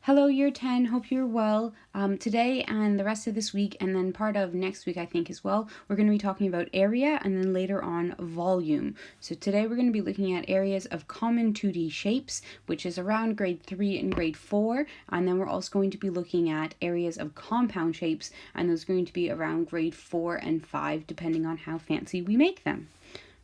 Hello, Year 10. Hope you're well. Today and the rest of this week, and then part of next week, I think, as well, we're going to be talking about area and then later on volume. So today we're going to be looking at areas of common 2D shapes, which is around grade 3 and grade 4. And then we're also going to be looking at areas of compound shapes, and those are going to be around grade 4 and 5, depending on how fancy we make them.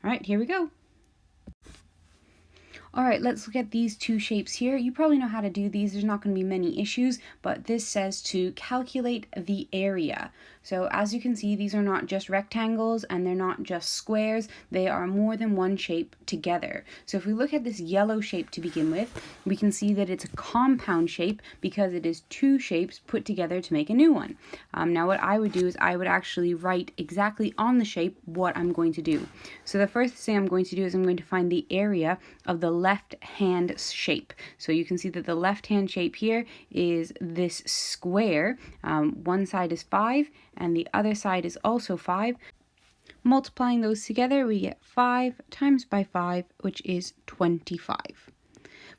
All right, here we go. Alright, let's look at these two shapes here. You probably know how to do these. There's not going to be many issues, but this says to calculate the area. So as you can see, these are not just rectangles and they're not just squares. They are more than one shape together. So if we look at this yellow shape to begin with, we can see that it's a compound shape because it is two shapes put together to make a new one. Now what I would do is I would actually write exactly on the shape what I'm going to do. So the first thing I'm going to do is I'm going to find the area of the left hand shape. So you can see that the left hand shape here is this square. One side is 5 and the other side is also 5. Multiplying those together, we get 5 times by 5, which is 25.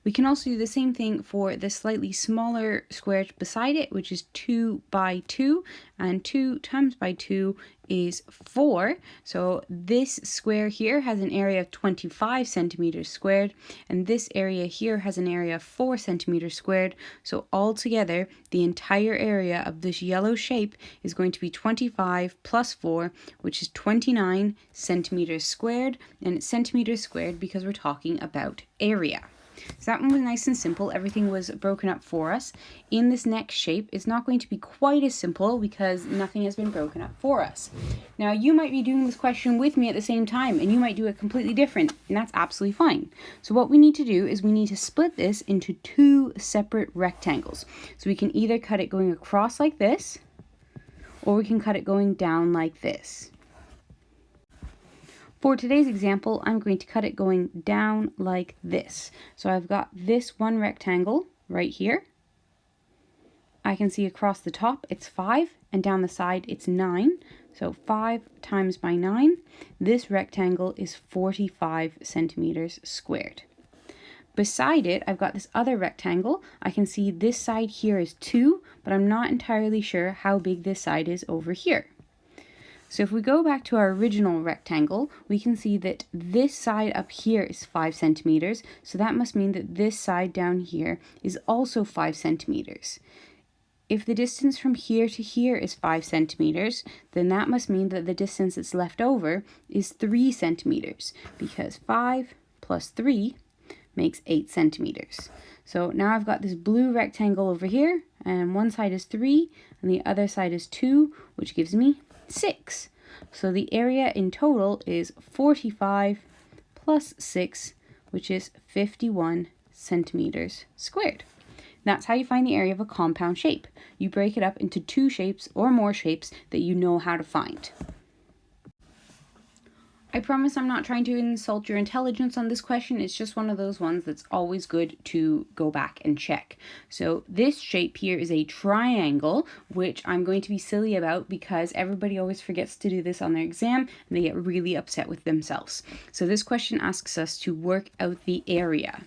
We can also do the same thing for the slightly smaller square beside it, which is 2 by 2, and 2 times by 2 is 4. So this square here has an area of 25 centimeters squared, and this area here has an area of 4 centimeters squared. So altogether, the entire area of this yellow shape is going to be 25 plus 4, which is 29 centimeters squared, and it's centimeters squared because we're talking about area. So that one was nice and simple. Everything was broken up for us. In this next shape, it's not going to be quite as simple because nothing has been broken up for us. Now, you might be doing this question with me at the same time, and you might do it completely different, and that's absolutely fine. So what we need to do is we need to split this into two separate rectangles. So we can either cut it going across like this, or we can cut it going down like this. For today's example, I'm going to cut it going down like this. So I've got this one rectangle right here. I can see across the top it's 5, and down the side it's 9. So 5 times by 9. This rectangle is 45 centimeters squared. Beside it, I've got this other rectangle. I can see this side here is 2, but I'm not entirely sure how big this side is over here. So if we go back to our original rectangle, we can see that this side up here is 5 centimeters. So that must mean that this side down here is also 5 centimeters. If the distance from here to here is 5 centimeters, then that must mean that the distance that's left over is 3 centimeters, because 5 plus 3 makes 8 centimeters. So now I've got this blue rectangle over here, and one side is 3, and the other side is 2, which gives me 6. So the area in total is 45 plus 6, which is 51 centimeters squared. That's how you find the area of a compound shape. You break it up into two shapes or more shapes that you know how to find. I promise I'm not trying to insult your intelligence on this question. It's just one of those ones that's always good to go back and check. So this shape here is a triangle, which I'm going to be silly about because everybody always forgets to do this on their exam and they get really upset with themselves. So this question asks us to work out the area.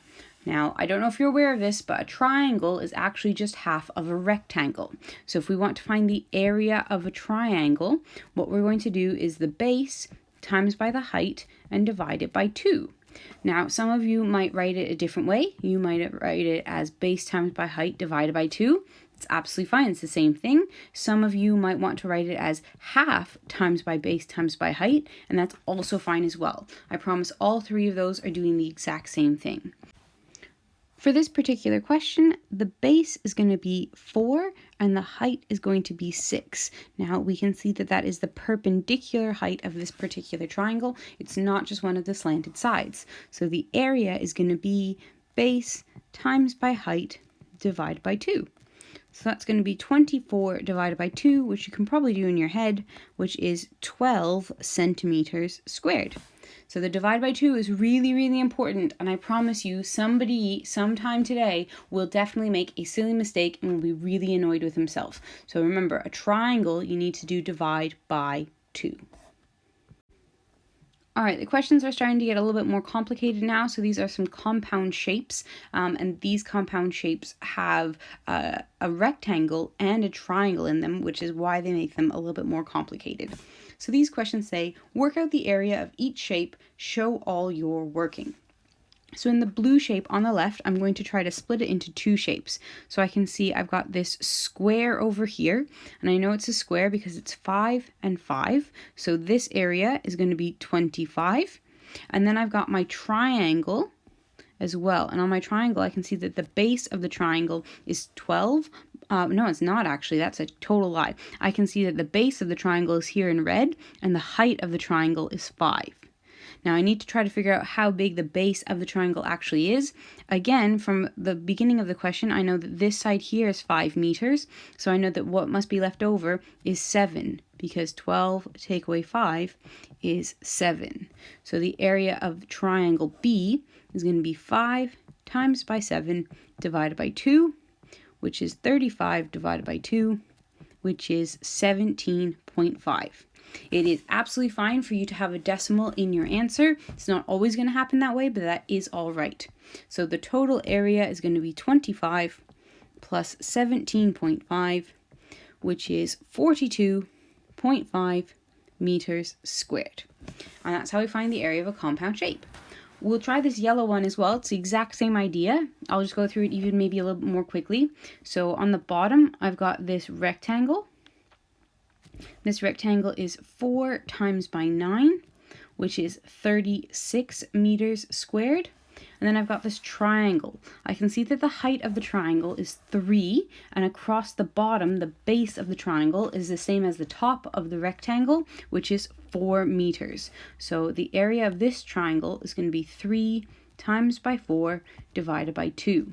Now, I don't know if you're aware of this, but a triangle is actually just half of a rectangle. So if we want to find the area of a triangle, what we're going to do is the base times by the height and divide it by 2. Now, some of you might write it a different way. You might write it as base times by height divided by 2. It's absolutely fine. It's the same thing. Some of you might want to write it as half times by base times by height, and that's also fine as well. I promise all three of those are doing the exact same thing. For this particular question, the base is going to be 4 and the height is going to be 6. Now we can see that that is the perpendicular height of this particular triangle. It's not just one of the slanted sides. So the area is going to be base times by height divided by 2. So that's going to be 24 divided by 2, which you can probably do in your head, which is 12 centimeters squared. So the divide by 2 is really, really important, and I promise you somebody sometime today will definitely make a silly mistake and will be really annoyed with himself. So remember, a triangle, you need to do divide by 2. All right, the questions are starting to get a little bit more complicated now. So these are some compound shapes, and these compound shapes have a rectangle and a triangle in them, which is why they make them a little bit more complicated. So these questions say, work out the area of each shape, show all your working. So in the blue shape on the left, I'm going to try to split it into two shapes. So I can see I've got this square over here, and I know it's a square because it's 5 and 5. So this area is going to be 25. And then I've got my triangle as well. And on my triangle, I can see that the base of the triangle is 12. No, it's not actually. That's a total lie. I can see that the base of the triangle is here in red, and the height of the triangle is 5. Now I need to try to figure out how big the base of the triangle actually is. Again, from the beginning of the question, I know that this side here is 5 meters. So I know that what must be left over is 7, because 12 take away 5 is 7. So the area of triangle B is going to be 5 times by 7 divided by 2, which is 35 divided by 2, which is 17.5. It is absolutely fine for you to have a decimal in your answer. It's not always going to happen that way, but that is all right. So the total area is going to be 25 plus 17.5, which is 42.5 meters squared. And that's how we find the area of a compound shape. We'll try this yellow one as well. It's the exact same idea. I'll just go through it even maybe a little bit more quickly. So on the bottom, I've got this rectangle. This rectangle is 4 times by 9, which is 36 meters squared. And then I've got this triangle. I can see that the height of the triangle is 3, and across the bottom, the base of the triangle is the same as the top of the rectangle, which is 4 meters. So the area of this triangle is going to be 3 times by 4 divided by 2.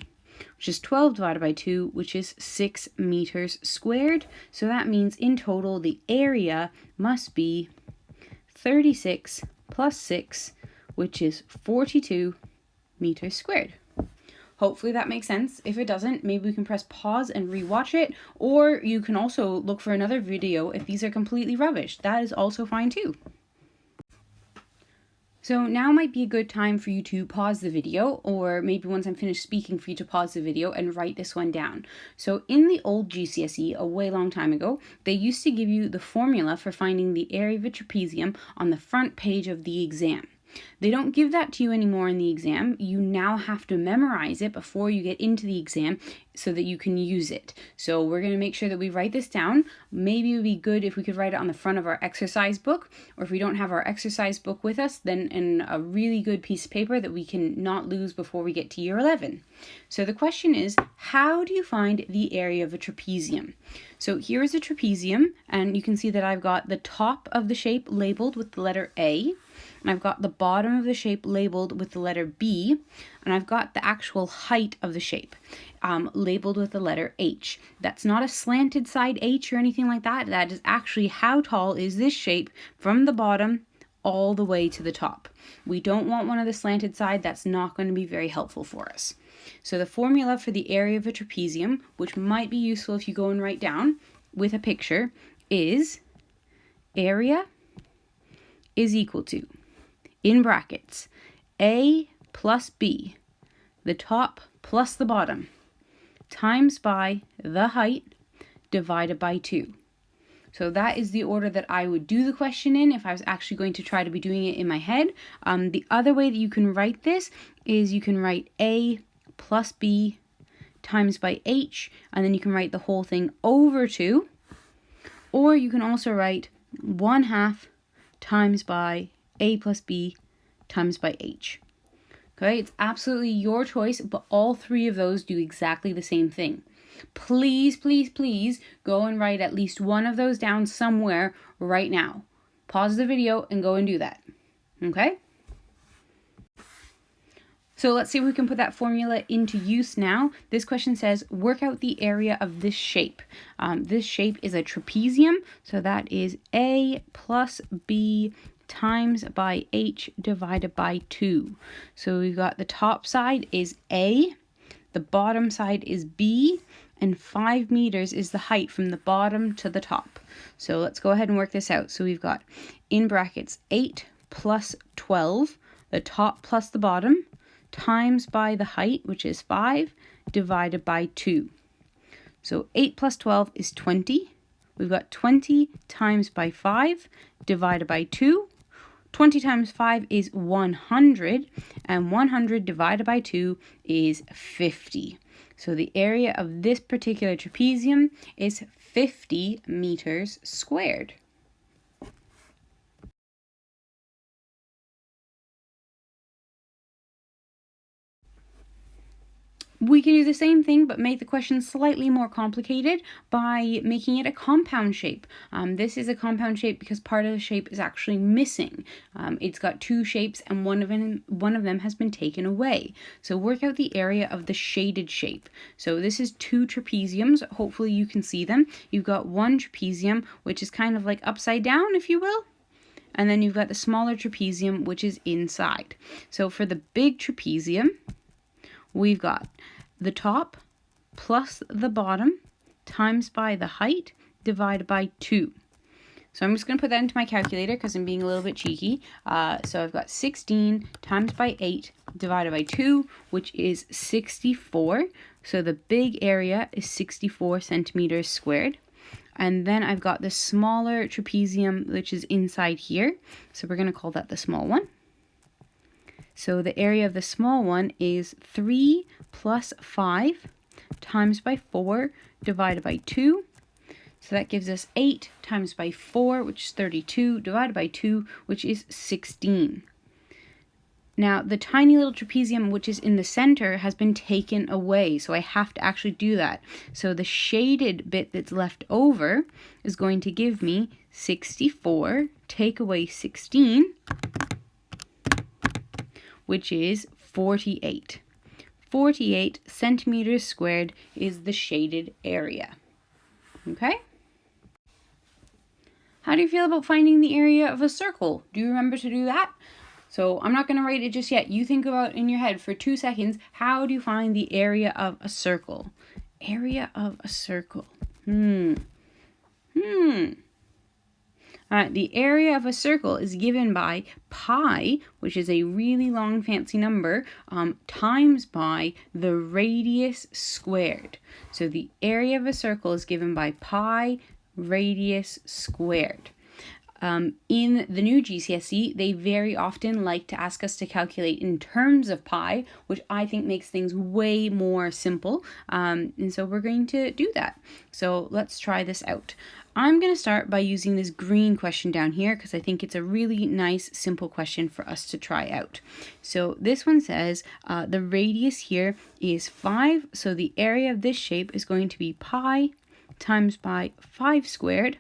Which is 12 divided by 2, which is 6 meters squared. So that means in total the area must be 36 plus 6, which is 42 meters squared. Hopefully that makes sense. If it doesn't, maybe we can press pause and rewatch it, or you can also look for another video if these are completely rubbish. That is also fine too. So now might be a good time for you to pause the video, or maybe once I'm finished speaking for you to pause the video and write this one down. So in the old GCSE, a way long time ago, they used to give you the formula for finding the area of a trapezium on the front page of the exam. They don't give that to you anymore in the exam. You now have to memorize it before you get into the exam so that you can use it. So we're going to make sure that we write this down. Maybe it would be good if we could write it on the front of our exercise book, or if we don't have our exercise book with us, then in a really good piece of paper that we can not lose before we get to year 11. So the question is, how do you find the area of a trapezium? So here is a trapezium, and you can see that I've got the top of the shape labeled with the letter A, and I've got the bottom of the shape labeled with the letter B, and I've got the actual height of the shape labeled with the letter H. That's not a slanted side H or anything like that. That is actually how tall is this shape from the bottom all the way to the top. We don't want one of the slanted side. That's not going to be very helpful for us. So the formula for the area of a trapezium, which might be useful if you go and write down with a picture, is area is equal to, in brackets, A plus B, the top plus the bottom, times by the height divided by 2. So that is the order that I would do the question in if I was actually going to try to be doing it in my head. The other way that you can write this is you can write A plus B times by H, and then you can write the whole thing over 2. Or you can also write 1/2 times by A plus B times by H. Okay, it's absolutely your choice, but all three of those do exactly the same thing. Please, please, please go and write at least one of those down somewhere right now. Pause the video and go and do that. Okay? So let's see if we can put that formula into use now. This question says, work out the area of this shape. This shape is a trapezium, so that is A plus B times by H divided by 2. So we've got the top side is A, the bottom side is B, and 5 meters is the height from the bottom to the top. So let's go ahead and work this out. So we've got in brackets 8 plus 12, the top plus the bottom, times by the height, which is 5, divided by 2. So 8 plus 12 is 20. We've got 20 times by 5 divided by 2. 20 times 5 is 100, and 100 divided by 2 is 50. So the area of this particular trapezium is 50 meters squared. We can do the same thing, but make the question slightly more complicated by making it a compound shape. This is a compound shape because part of the shape is actually missing. It's got two shapes and one of them has been taken away. So work out the area of the shaded shape. So this is two trapeziums. Hopefully you can see them. You've got one trapezium, which is kind of like upside down, if you will. And then you've got the smaller trapezium, which is inside. So for the big trapezium, we've got the top plus the bottom times by the height divided by 2. So I'm just going to put that into my calculator because I'm being a little bit cheeky. So I've got 16 times by 8 divided by 2, which is 64. So the big area is 64 centimeters squared. And then I've got the smaller trapezium, which is inside here. So we're going to call that the small one. So the area of the small one is 3 plus 5 times by 4 divided by 2. So that gives us 8 times by 4, which is 32, divided by 2, which is 16. Now, the tiny little trapezium, which is in the center, has been taken away, so I have to actually do that. So the shaded bit that's left over is going to give me 64, take away 16, which is 48. 48 centimeters squared is the shaded area. Okay? How do you feel about finding the area of a circle? Do you remember to do that? So I'm not going to write it just yet. You think about in your head for 2 seconds, how do you find the area of a circle? Area of a circle. The area of a circle is given by pi, which is a really long fancy number, times by the radius squared. So the area of a circle is given by pi radius squared. In the new GCSE, they very often like to ask us to calculate in terms of pi, which I think makes things way more simple. And so we're going to do that. So let's try this out. I'm going to start by using this green question down here because I think it's a really nice, simple question for us to try out. So this one says the radius here is 5. So the area of this shape is going to be pi times by 5 squared,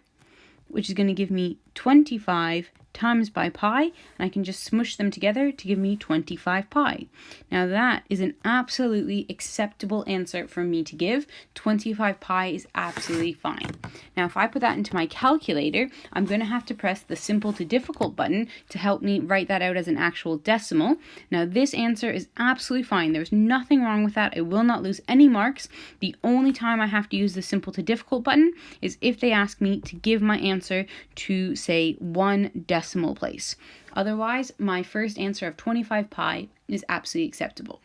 which is going to give me 25 times by pi, and I can just smush them together to give me 25 pi. Now that is an absolutely acceptable answer for me to give. 25 pi is absolutely fine. Now if I put that into my calculator, I'm going to have to press the simple to difficult button to help me write that out as an actual decimal. Now this answer is absolutely fine. There's nothing wrong with that. I will not lose any marks. The only time I have to use the simple to difficult button is if they ask me to give my answer to, say, 1 decimal place. Otherwise, my first answer of 25 pi is absolutely acceptable.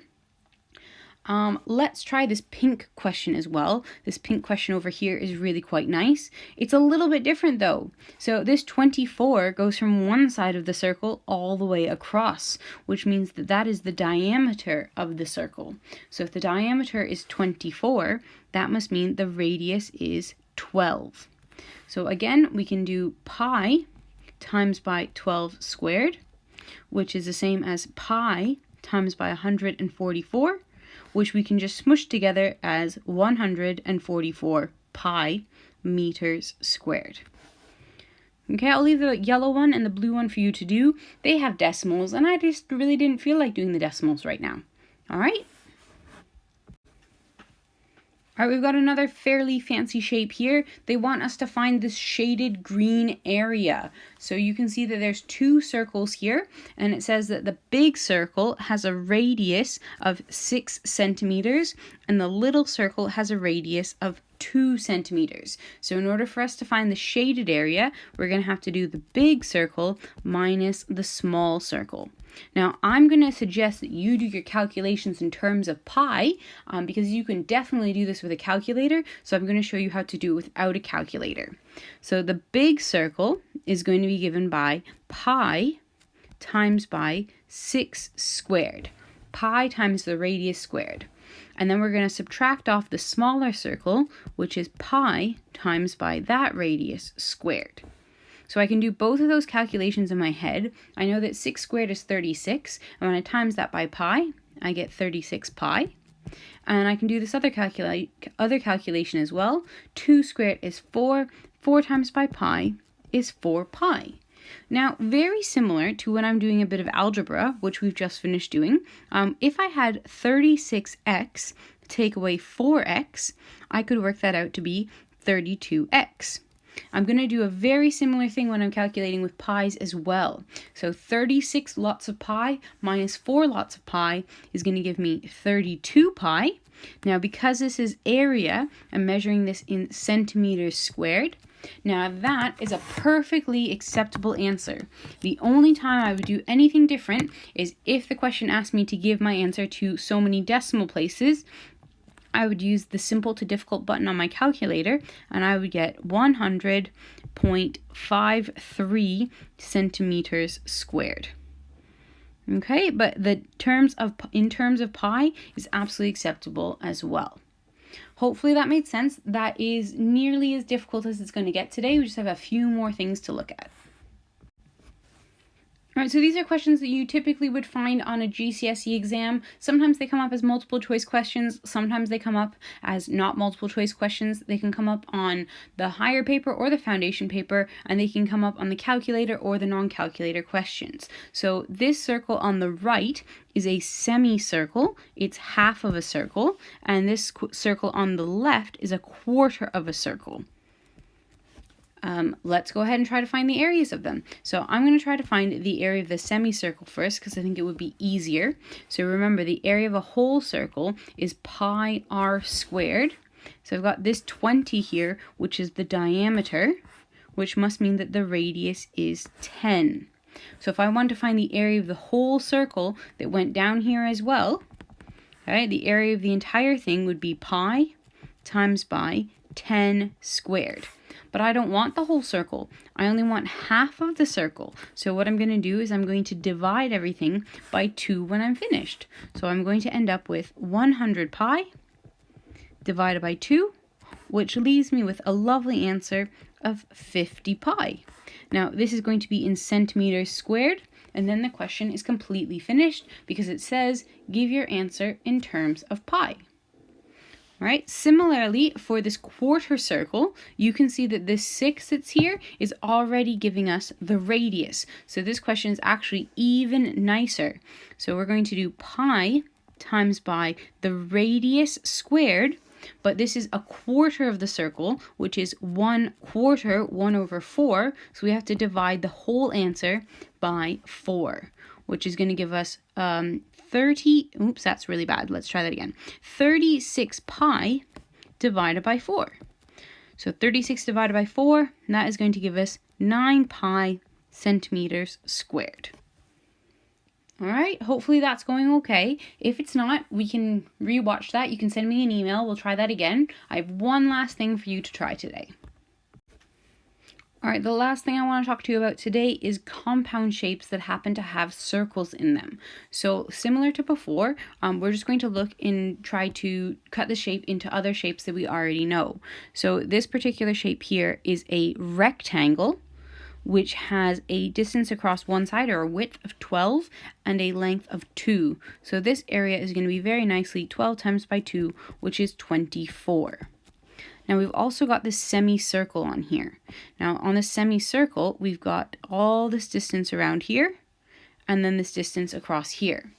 Let's try this pink question as well. This pink question over here is really quite nice. It's a little bit different though. So this 24 goes from one side of the circle all the way across, which means that that is the diameter of the circle. So if the diameter is 24, that must mean the radius is 12. So again, we can do pi times by 12 squared, which is the same as pi times by 144, which we can just smush together as 144 pi meters squared. Okay, I'll leave the yellow one and the blue one for you to do. They have decimals, and I just really didn't feel like doing the decimals right now. All right? All right, we've got another fairly fancy shape here. They want us to find this shaded green area. So you can see that there's 2 circles here, and it says that the big circle has a radius of 6 centimeters, and the little circle has a radius of 2 centimeters. So in order for us to find the shaded area, we're going to have to do the big circle minus the small circle. Now, I'm going to suggest that you do your calculations in terms of pi, because you can definitely do this with a calculator, so I'm going to show you how to do it without a calculator. So the big circle is going to be given by pi times by 6 squared. Pi times the radius squared. And then we're going to subtract off the smaller circle, which is pi times by that radius squared. So I can do both of those calculations in my head. I know that 6 squared is 36, and when I times that by pi, I get 36 pi. And I can do this other calculation as well. 2 squared is 4. 4 times by pi is 4 pi. Now, very similar to when I'm doing a bit of algebra, which we've just finished doing, if I had 36x take away 4x, I could work that out to be 32x. I'm going to do a very similar thing when I'm calculating with pi's as well. So 36 lots of pi minus 4 lots of pi is going to give me 32 pi. Now, because this is area, I'm measuring this in centimeters squared. Now, that is a perfectly acceptable answer. The only time I would do anything different is if the question asked me to give my answer to so many decimal places. I would use the simple to difficult button on my calculator, and I would get 100.53 centimeters squared. Okay, but in terms of pi is absolutely acceptable as well. Hopefully that made sense. That is nearly as difficult as it's going to get today. We just have a few more things to look at. All right, so these are questions that you typically would find on a GCSE exam. Sometimes they come up as multiple choice questions. Sometimes they come up as not multiple choice questions. They can come up on the higher paper or the foundation paper, and they can come up on the calculator or the non-calculator questions. So this circle on the right is a semicircle. It's half of a circle, and this circle on the left is a quarter of a circle. Let's go ahead and try to find the areas of them. So I'm going to try to find the area of the semicircle first because I think it would be easier. So remember, the area of a whole circle is pi r squared. So I've got this 20 here, which is the diameter, which must mean that the radius is 10. So if I want to find the area of the whole circle that went down here as well, okay, the area of the entire thing would be pi times by 10 squared. But I don't want the whole circle. I only want half of the circle. So what I'm going to do is I'm going to divide everything by 2 when I'm finished. So I'm going to end up with 100 pi divided by 2, which leaves me with a lovely answer of 50 pi. Now, this is going to be in centimeters squared, and then the question is completely finished because it says, give your answer in terms of pi. All right, similarly, for this quarter circle, you can see that this 6 that's here is already giving us the radius. So this question is actually even nicer. So we're going to do pi times by the radius squared, but this is a quarter of the circle, which is 1/4, 1 over 4. So we have to divide the whole answer by 4, which is going to give us 36 pi divided by 4. So 36 divided by 4, and that is going to give us 9 pi centimeters squared. All right, hopefully that's going okay. If it's not, we can rewatch that. You can send me an email. We'll try that again. I have one last thing for you to try today. All right, the last thing I want to talk to you about today is compound shapes that happen to have circles in them. So similar to before, we're just going to look and try to cut the shape into other shapes that we already know. So this particular shape here is a rectangle, which has a distance across one side, or a width of 12 and a length of 2. So this area is going to be very nicely 12 times by 2, which is 24. Now we've also got this semicircle on here. Now on the semicircle, we've got all this distance around here, and then this distance across here.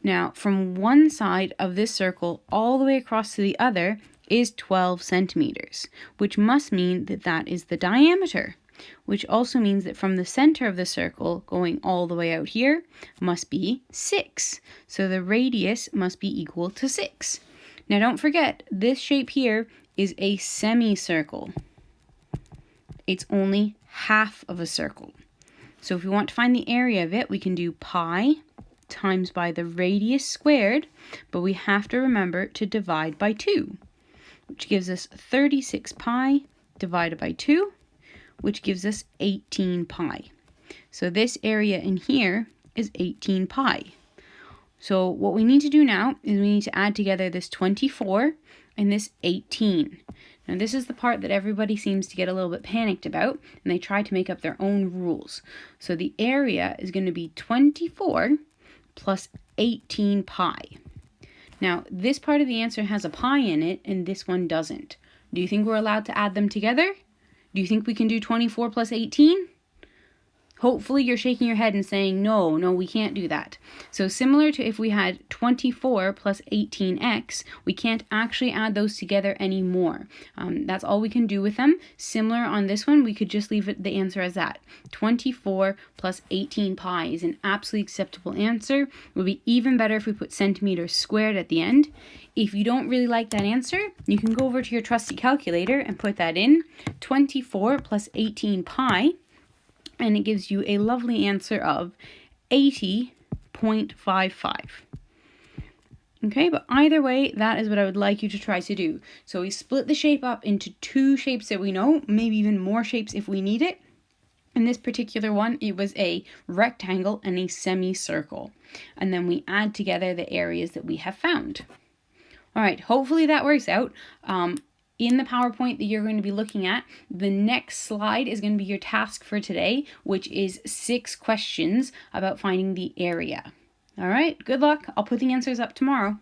Now from one side of this circle all the way across to the other is 12 centimeters, which must mean that that is the diameter, which also means that from the center of the circle going all the way out here must be 6. So the radius must be equal to 6. Now don't forget, this shape here is a semicircle. It's only half of a circle. So if we want to find the area of it, we can do pi times by the radius squared, but we have to remember to divide by 2, which gives us 36 pi divided by 2, which gives us 18 pi. So this area in here is 18 pi. So what we need to do now is we need to add together this 24 and this 18. Now this is the part that everybody seems to get a little bit panicked about, and they try to make up their own rules. So the area is going to be 24 plus 18 pi. Now this part of the answer has a pi in it and this one doesn't. Do you think we're allowed to add them together? Do you think we can do 24 plus 18? Hopefully you're shaking your head and saying, no, we can't do that. So similar to if we had 24 plus 18x, we can't actually add those together anymore. That's all we can do with them. Similar on this one, we could just leave the answer as that. 24 plus 18 pi is an absolutely acceptable answer. It would be even better if we put centimeters squared at the end. If you don't really like that answer, you can go over to your trusty calculator and put that in. 24 plus 18 pi. And it gives you a lovely answer of 80.55. Okay, but either way, that is what I would like you to try to do. So we split the shape up into 2 shapes that we know, maybe even more shapes if we need it. In this particular one, it was a rectangle and a semicircle. And then we add together the areas that we have found. All right, hopefully that works out. In the PowerPoint that you're going to be looking at, the next slide is going to be your task for today, which is 6 questions about finding the area. All right, good luck. I'll put the answers up tomorrow.